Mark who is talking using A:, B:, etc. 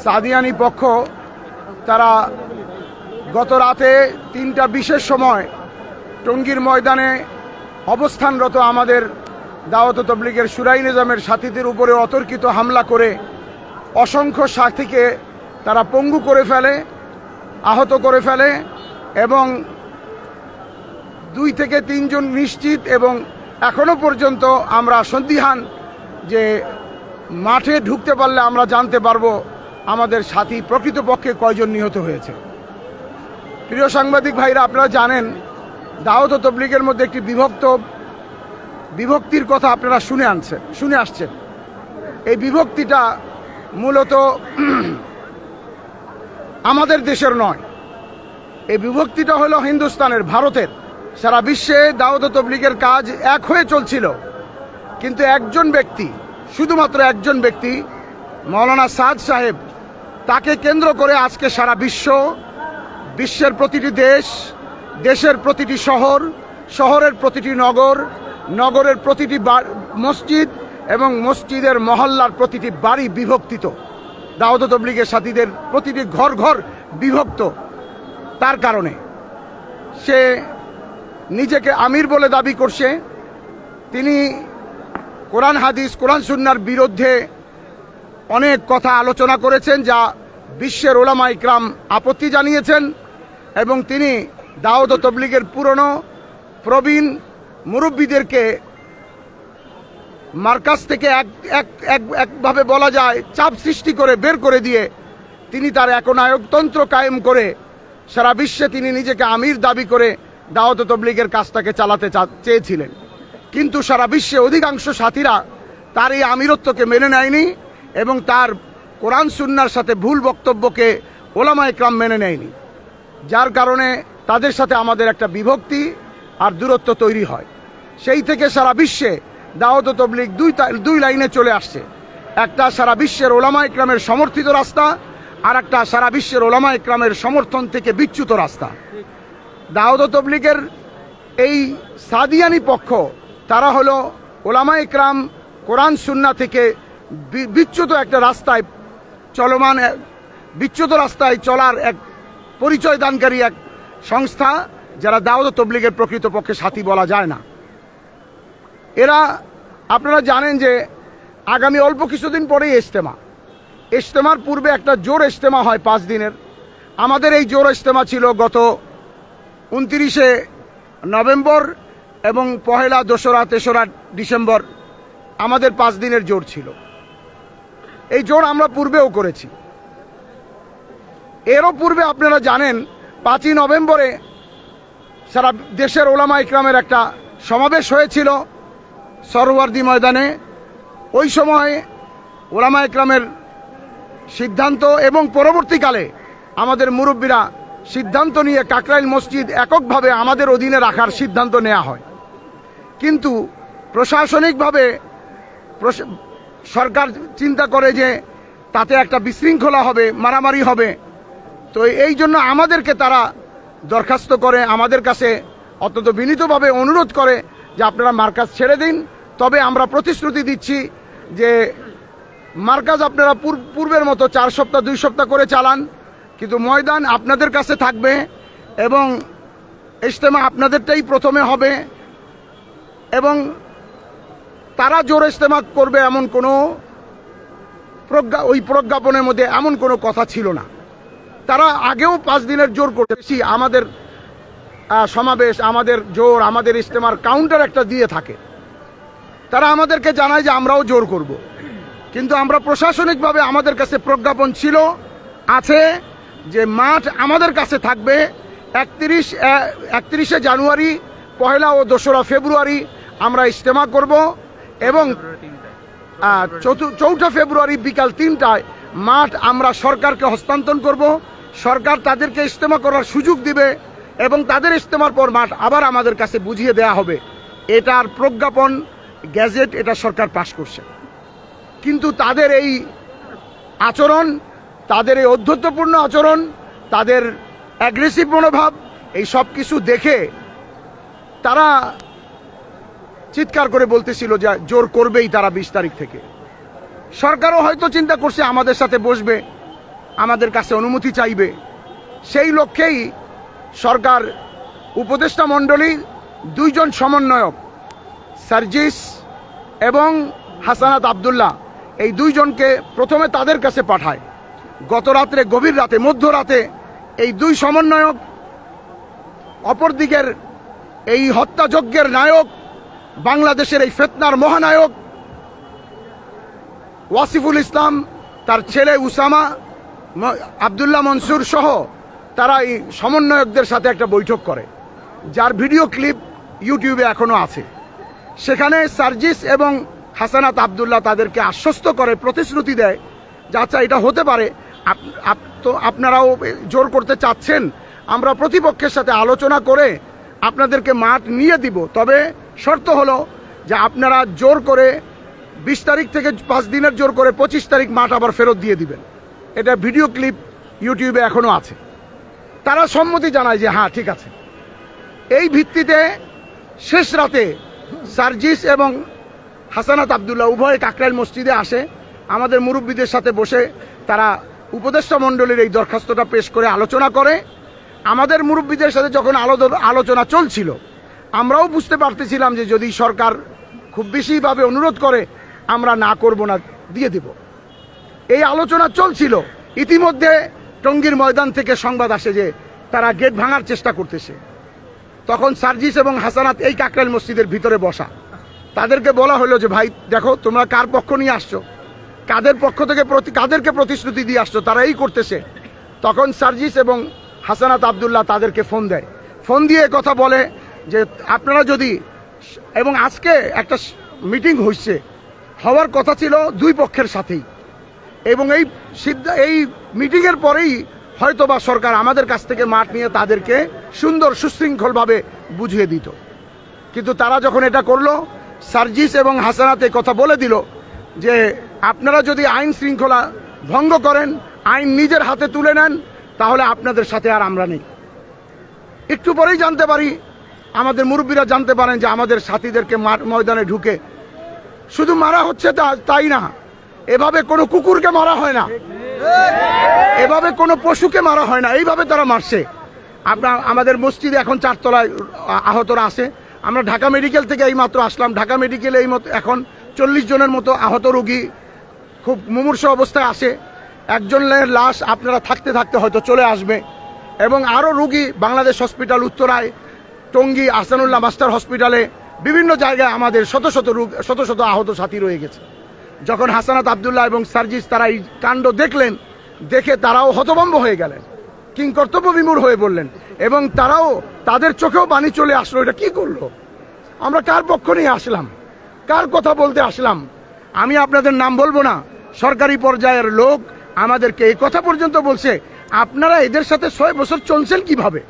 A: সাদিয়ানি পক্ষ তারা গত রাতে 3:20 সময় টঙ্গীর ময়দানে অবস্থানরত আমাদের দাওয়াত তবলিগের শুরাই নিজামের সাথীদের উপরে অতর্কিত হামলা করে অসংখ্য সাথীকে তারা পঙ্গু করে ফেলে, আহত করে ফেলে এবং 2 থেকে 3 জন নিশ্চিত, এবং এখনো পর্যন্ত আমরা সন্দিহান যে মাঠে ঢুকতে পারলে আমরা জানতে পারবো আমাদের সাথী প্রকৃতপক্ষে কয়জন নিহত হয়েছে। প্রিয় সাংবাদিক ভাইরা, আপনারা জানেন দাওয়াত তবলিগের মধ্যে একটি বিভক্তির কথা আপনারা শুনে আসছেন। এই বিভক্তিটা মূলত আমাদের দেশের নয়, এই বিভক্তিটা হলো হিন্দুস্তানের, ভারতের। সারা বিশ্বে দাওয়াত তবলিগের কাজ এক হয়ে চলছিল, কিন্তু একজন ব্যক্তি, শুধুমাত্র একজন ব্যক্তি, মৌলানা সাদ সাহেব, তাকে কেন্দ্র করে আজকে সারা বিশ্বের প্রতিটি দেশ, দেশের প্রতিটি শহর, শহরের প্রতিটি নগর, নগরের প্রতিটি মসজিদ এবং মসজিদের মহল্লার প্রতিটি বাড়ি বিভক্তিত। দাওয়াত তবলিগের সাথীদের প্রতিটি ঘর ঘর বিভক্ত। তার কারণে সে নিজেকে আমির বলে দাবি করছে। তিনি কোরআন হাদিস, কোরআন সুন্নাহর বিরুদ্ধে অনেক কথা আলোচনা করেছেন, যা বিশ্বের উলামা ইকরাম আপত্তি জানিয়েছেন, এবং তিনি দাওয়াত তবলিগের পুরনো প্রবীণ মুরব্বীদেরকে মার্কাজ থেকে একভাবে বলা যায় চাপ সৃষ্টি করে বের করে দিয়ে তিনি তার একনায়কতন্ত্র কায়েম করে সারা বিশ্বে তিনি নিজেকে আমির দাবি করে দাওয়াত তবলিগের কাজটাকে চালাতে চেয়েছিলেন। কিন্তু সারা বিশ্বে অধিকাংশ সাথীরা তার এই আমিরত্বকে মেনে নেয়নি এবং তার কোরআন সুন্নাহর সাথে ভুল বক্তব্যকে ওলামা ইকরাম মেনে নেয়নি, যার কারণে তাদের সাথে আমাদের একটা বিভক্তি আর দূরত্ব তৈরি হয়। সেই থেকে সারা বিশ্বে দাওয়াত তবলিগ দুই লাইনে চলে আসছে। একটা সারা বিশ্বের ওলামা ইকরামের সমর্থিত রাস্তা, আর একটা সারা বিশ্বের ওলামা ইকরামের সমর্থন থেকে বিচ্যুত রাস্তা। দাওয়াত তবলিগের এই সাদিয়ানি পক্ষ, তারা হলো ওলামা ইকরাম কোরআন সুন্নাহ থেকে বিচ্যুত একটা রাস্তায় চলমান, বিচ্যুত রাস্তায় চলার এক পরিচয় দানকারী এক সংস্থা, যারা দাওয়াত তবলিগের প্রকৃতপক্ষে সাথী বলা যায় না। এরা, আপনারা জানেন যে আগামী অল্প কিছুদিন পরেই ইজতেমার পূর্বে একটা জোর ইজতেমা হয় 5 দিনের। আমাদের এই জোর ইজতেমা ছিল গত 29শে নভেম্বর এবং 1লা, 2রা, 3রা ডিসেম্বর আমাদের 5 দিনের জোর ছিল। এই জোর আমরা পূর্বেও করেছি। এরও পূর্বে আপনারা জানেন 5ই নভেম্বরে সারা দেশের ওলামা ইকরামের একটা সমাবেশ হয়েছিল সরওয়ার্দী ময়দানে। ওই সময় ওলামা ইকরামের সিদ্ধান্ত এবং পরবর্তীকালে আমাদের মুরব্বীরা সিদ্ধান্ত নিয়ে কাকরাইল মসজিদ এককভাবে আমাদের অধীনে রাখার সিদ্ধান্ত নেওয়া হয়। কিন্তু প্রশাসনিকভাবে সরকার চিন্তা করে যে তাতে একটা বিশৃঙ্খলা হবে, মারামারি হবে। তো এই জন্য আমাদেরকে তারা দরখাস্ত করে, আমাদের কাছে অত্যন্ত বিনীতভাবে অনুরোধ করে যে আপনারা মার্কাজ ছেড়ে দিন, তবে আমরা প্রতিশ্রুতি দিচ্ছি যে মার্কাজ আপনারা পূর্বের মতো 4 সপ্তাহ 2 সপ্তাহ করে চালান, কিন্তু ময়দান আপনাদের কাছে থাকবে এবং ইজতেমা আপনাদেরটাই প্রথমে হবে। এবং তারা জোর ইজতেমা করবে এমন কোনো ওই প্রজ্ঞাপনের মধ্যে এমন কোনো কথা ছিল না। তারা আগেও 5 দিনের জোর করেছি। আমাদের সমাবেশ, আমাদের জোর, আমাদের ইজতেমার কাউন্টার একটা দিয়ে থাকে। তারা আমাদেরকে জানায় যে আমরাও জোর করব, কিন্তু আমরা প্রশাসনিকভাবে আমাদের কাছে প্রজ্ঞাপন ছিল, আছে যে মাঠ আমাদের কাছে থাকবে। 31শে জানুয়ারি, 1লা ও 2রা ফেব্রুয়ারি আমরা ইজতেমা করব এবং 4ঠা ফেব্রুয়ারি বিকাল 3টায় মাঠ আমরা সরকারকে হস্তান্তর করব। সরকার তাদেরকে ইজতেমা করার সুযোগ দিবে এবং তাদের ইজতেমার পর মাঠ আবার আমাদের কাছে বুঝিয়ে দেয়া হবে। এটার প্রজ্ঞাপন, গ্যাজেট, এটা সরকার পাশ করছে। কিন্তু তাদের এই আচরণ, তাদের এই ঔদ্ধত্যপূর্ণ আচরণ, তাদের অ্যাগ্রেসিভ মনোভাব, এই সব কিছু দেখে তারা চিৎকার করে বলতেছিল যে জোর করবেই তারা 20 তারিখ থেকে। সরকারও হয়তো চিন্তা করছে আমাদের সাথে বসবে, আমাদের কাছে অনুমতি চাইবে। সেই লক্ষ্যেই সরকার উপদেষ্টা মণ্ডলীর দুইজন সমন্বয়ক সার্জিস এবং হাসানাত আব্দুল্লাহ, এই দুইজনকে প্রথমে তাদের কাছে পাঠায়। গত রাত্রে, গভীর রাতে, মধ্যরাতে এই দুই সমন্বয়ক অপরদিকের এই হত্যাযজ্ঞের নায়ক, বাংলাদেশের এই ফিতনার মহানায়ক ওয়াসিফুল ইসলাম, তার ছেলে উসামা, আব্দুল্লাহ মনসুর সহ তারা এই সমন্বয়কদের সাথে একটা বৈঠক করে, যার ভিডিও ক্লিপ ইউটিউবে এখনো আছে। সেখানে সার্জিস এবং হাসানাত আব্দুল্লাহ তাদেরকে আশ্বস্ত করে, প্রতিশ্রুতি দেয় যে আচ্ছা এটা হতে পারে, তো আপনারাও জোর করতে চাচ্ছেন, আমরা প্রতিপক্ষের সাথে আলোচনা করে আপনাদেরকে মাঠ নিয়ে দিব, তবে শর্ত হলো যে আপনারা জোর করে 20 তারিখ থেকে 5 দিনের জোর করে 25 তারিখ মাঠ আবার ফেরত দিয়ে দিবেন। এটা ভিডিও ক্লিপ ইউটিউবে এখনো আছে। তারা সম্মতি জানায় যে হ্যাঁ ঠিক আছে। এই ভিত্তিতে শেষ রাতে সার্জিস এবং হাসানাত আব্দুল্লাহ উভয় কাকরাইল মসজিদে আসে। আমাদের মুরব্বীদের সাথে বসে তারা উপদেষ্টা মণ্ডলীর এই দরখাস্তটা পেশ করে আলোচনা করে। আমাদের মুরব্বীদের সাথে যখন আলোচনা চলছিল, আমরাও বুঝতে পারতেছিলাম যে যদি সরকার খুব বেশিভাবে অনুরোধ করে আমরা না করব না, দিয়ে দেব। এই আলোচনা চলছিল। ইতিমধ্যে টঙ্গীর ময়দান থেকে সংবাদ আসে যে তারা গেট ভাঙার চেষ্টা করতেছে। তখন সার্জিস এবং হাসানাত এই কাকরাইল মসজিদের ভিতরে বসা, তাদেরকে বলা হলো যে ভাই দেখো, তোমরা কার পক্ষ নিয়ে আসছো, কাদের পক্ষ থেকে কাদেরকে প্রতিশ্রুতি দিয়ে আসছো, তারা এই করতেছে। তখন সার্জিস এবং হাসানাত আব্দুল্লাহ তাদেরকে ফোন দেয়, ফোন দিয়ে কথা বলে যে আপনারা যদি, এবং আজকে একটা মিটিং হয়েছে, হওয়ার কথা ছিল দুই পক্ষের সাথেই, এবং এই মিটিংয়ের পরেই হয়তোবা সরকার আমাদের কাছ থেকে মাঠ নিয়ে তাদেরকে সুন্দর সুশৃঙ্খলভাবে বুঝিয়ে দিত। কিন্তু তারা যখন এটা করলো, সার্জিস এবং হাসানাতে কথা বলে দিল যে আপনারা যদি আইন শৃঙ্খলা ভঙ্গ করেন, আইন নিজের হাতে তুলে নেন, তাহলে আপনাদের সাথে আর আমরা নেই। একটু পরেই জানতে পারি, আমাদের মুরব্বীরা জানতে পারেন যে আমাদের সাথীদেরকে ময়দানে ঢুকে শুধু মারা হচ্ছে তাই না, এভাবে কোনো কুকুরকে মারা হয় না, এভাবে কোনো পশুকে মারা হয় না, এইভাবে তারা মারছে। আমাদের মসজিদে এখন 4 তলায় আহতরা আছে। আমরা ঢাকা মেডিকেল থেকে এইমাত্র আসলাম। ঢাকা মেডিকেলে এখন 40 জনের মতো আহত রোগী খুব মুমূর্ষ অবস্থায় আসে। একজনের লাশ আপনারা থাকতে থাকতে হয়তো চলে আসবে, এবং আরও রোগী বাংলাদেশ হসপিটাল, উত্তরায়, টঙ্গী, আহসানুল্লাহ মাস্টার হসপিটালে, বিভিন্ন জায়গায় আমাদের শত শত আহত সাথী রয়ে গেছে। যখন হাসানাত আব্দুল্লাহ এবং সার্জিস তারা এই কাণ্ড দেখলেন, দেখে তারাও হতভম্ব হয়ে গেলেন, কিংকর্তব্য বিমূঢ় হয়ে বললেন, এবং তারাও, তাদের চোখেও পানি চলে আসলো, এটা কি করলো, আমরা কার পক্ষ নিয়ে আসলাম, কার কথা বলতে আসলাম। আমি আপনাদের নাম বলবো না, সরকারি পর্যায়ের লোক আমাদেরকে এই কথা পর্যন্ত বলছে, আপনারা এদের সাথে 6 বছর চলছেন কিভাবে।